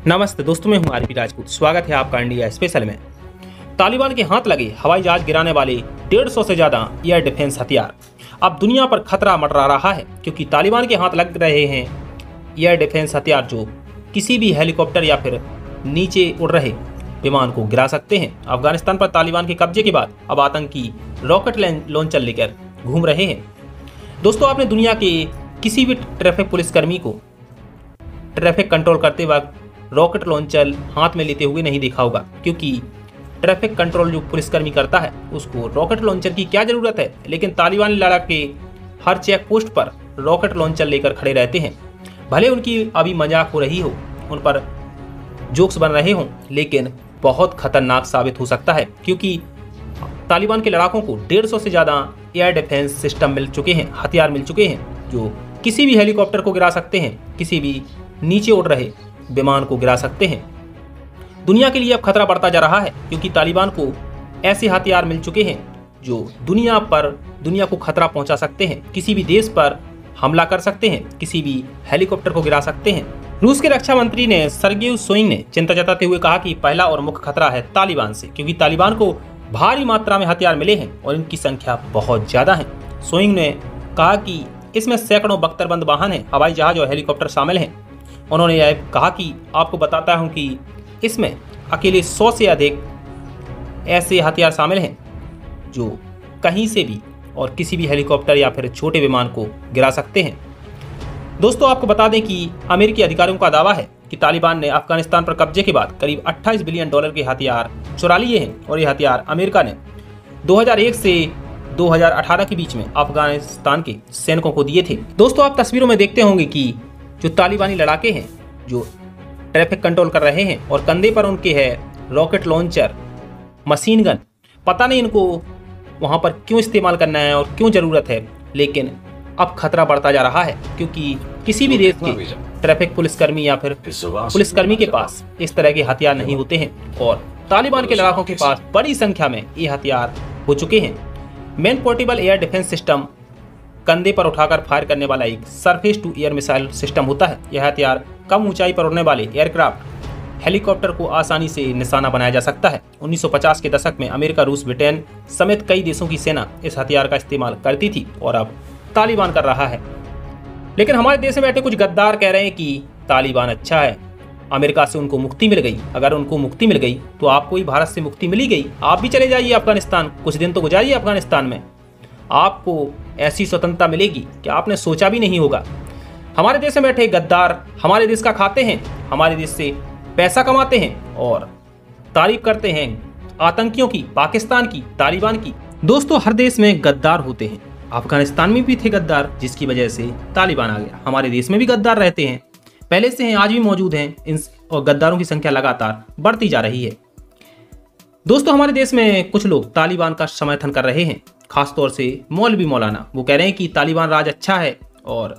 नमस्ते दोस्तों, मैं हूं आरपी राजपूत। स्वागत है आपका इंडिया स्पेशल में। तालिबान के हाथ लगे हवाई जहाज गिराने वाले 150 से ज़्यादा एयर डिफेंस हथियार। अब दुनिया पर खतरा मंडरा रहा है क्योंकि तालिबान के हाथ लग रहे हैं एयर डिफेंस हथियार जो किसी भी हेलीकॉप्टर या फिर नीचे उड़ रहे विमान को गिरा सकते हैं। अफगानिस्तान पर तालिबान के कब्जे के बाद अब आतंकी रॉकेट लॉन्चर लेकर घूम रहे हैं। दोस्तों, आपने दुनिया के किसी भी ट्रैफिक पुलिसकर्मी को ट्रैफिक कंट्रोल करते वक्त रॉकेट लॉन्चर हाथ में लेते हुए नहीं देखा होगा, क्योंकि ट्रैफिक कंट्रोल जो पुलिसकर्मी करता है उसको रॉकेट लॉन्चर की क्या ज़रूरत है। लेकिन तालिबान लड़ाके हर चेक पोस्ट पर रॉकेट लॉन्चर लेकर खड़े रहते हैं। भले उनकी अभी मजाक हो रही हो, उन पर जोक्स बन रहे हों, लेकिन बहुत खतरनाक साबित हो सकता है क्योंकि तालिबान के लड़ाकों को 150 से ज़्यादा एयर डिफेंस सिस्टम मिल चुके हैं, हथियार मिल चुके हैं जो किसी भी हेलीकॉप्टर को गिरा सकते हैं, किसी भी नीचे उड़ रहे विमान को गिरा सकते हैं। दुनिया के लिए अब खतरा बढ़ता जा रहा है क्योंकि तालिबान को ऐसे हथियार मिल चुके हैं जो दुनिया को खतरा पहुंचा सकते हैं, किसी भी देश पर हमला कर सकते हैं, किसी भी हेलीकॉप्टर को गिरा सकते हैं। रूस के रक्षा मंत्री ने सर्गेई शोइगु ने चिंता जताते हुए कहा कि पहला और मुख्य खतरा है तालिबान से, क्योंकि तालिबान को भारी मात्रा में हथियार मिले हैं और इनकी संख्या बहुत ज्यादा है। शोइगु ने कहा कि इसमें सैकड़ों बख्तरबंद वाहन हैं, हवाई जहाज और हेलीकॉप्टर शामिल हैं। उन्होंने यह कहा कि आपको बताता हूं कि इसमें अकेले 100 से अधिक ऐसे हथियार शामिल हैं जो कहीं से भी और किसी भी हेलीकॉप्टर या फिर छोटे विमान को गिरा सकते हैं। दोस्तों, आपको बता दें कि अमेरिकी अधिकारियों का दावा है कि तालिबान ने अफगानिस्तान पर कब्जे के बाद करीब $28 बिलियन के हथियार चुरा लिए हैं और ये हथियार अमेरिका ने 2001 से 2018 के बीच में अफगानिस्तान के सैनिकों को दिए थे। दोस्तों, आप तस्वीरों में देखते होंगे कि जो तालिबानी लड़ाके हैं जो ट्रैफिक कंट्रोल कर रहे हैं और कंधे पर उनके है रॉकेट लॉन्चर, मशीन गन। पता नहीं इनको वहां पर क्यों इस्तेमाल करना है और क्यों ज़रूरत है, लेकिन अब खतरा बढ़ता जा रहा है क्योंकि किसी भी देश के ट्रैफिक पुलिसकर्मी या फिर पुलिसकर्मी के पास इस तरह के हथियार नहीं होते हैं और तालिबान के लड़ाकों के पास बड़ी संख्या में ये हथियार हो चुके हैं। Man portable air defence system कंधे पर उठाकर फायर करने वाला एक surface to air missile system होता है। यह हथियार कम ऊंचाई पर उड़ने वाले एयरक्राफ्ट, हेलीकॉप्टर को आसानी से निशाना बनाया जा सकता है। 1950 के दशक में अमेरिका, रूस, ब्रिटेन समेत कई देशों की सेना इस हथियार का इस्तेमाल करती थी और अब तालिबान कर रहा है। लेकिन हमारे देश में बैठे कुछ गद्दार कह रहे हैं कि तालिबान अच्छा है, अमेरिका से उनको मुक्ति मिल गई। अगर उनको मुक्ति मिल गई तो आपको ही भारत से मुक्ति मिली गई, आप भी चले जाइए अफगानिस्तान, कुछ दिन तो गुजारिए अफगानिस्तान में, आपको ऐसी स्वतंत्रता मिलेगी कि आपने सोचा भी नहीं होगा। हमारे देश में बैठे गद्दार हमारे देश का खाते हैं, हमारे देश से पैसा कमाते हैं और तारीफ करते हैं आतंकियों की, पाकिस्तान की, तालिबान की। दोस्तों, हर देश में गद्दार होते हैं। अफगानिस्तान में भी थे गद्दार, जिसकी वजह से तालिबान आ गया। हमारे देश में भी गद्दार रहते हैं, पहले से हैं, आज भी मौजूद हैं, और गद्दारों की संख्या लगातार बढ़ती जा रही है। दोस्तों, हमारे देश में कुछ लोग तालिबान का समर्थन कर रहे हैं, खासतौर से मौलवी मौलाना। वो कह रहे हैं कि तालिबान राज अच्छा है और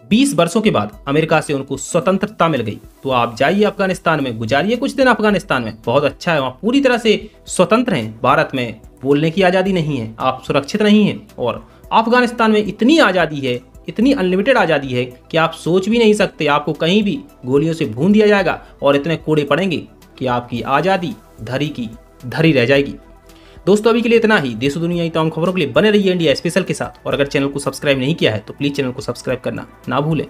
20 वर्षों के बाद अमेरिका से उनको स्वतंत्रता मिल गई, तो आप जाइए अफगानिस्तान में, गुजारिए कुछ दिन अफगानिस्तान में, बहुत अच्छा है, वहाँ पूरी तरह से स्वतंत्र हैं। भारत में बोलने की आज़ादी नहीं है, आप सुरक्षित नहीं हैं, और अफगानिस्तान में इतनी आज़ादी है, इतनी अनलिमिटेड आज़ादी है कि आप सोच भी नहीं सकते। आपको कहीं भी गोलियों से भून दिया जाएगा और इतने कोड़े पड़ेंगे कि आपकी आज़ादी धरी की धरी रह जाएगी। दोस्तों, अभी के लिए इतना ही। देश और दुनिया की तमाम खबरों के लिए बने रहिए इंडिया स्पेशल के साथ, और अगर चैनल को सब्सक्राइब नहीं किया है तो प्लीज़ चैनल को सब्सक्राइब करना ना भूलें।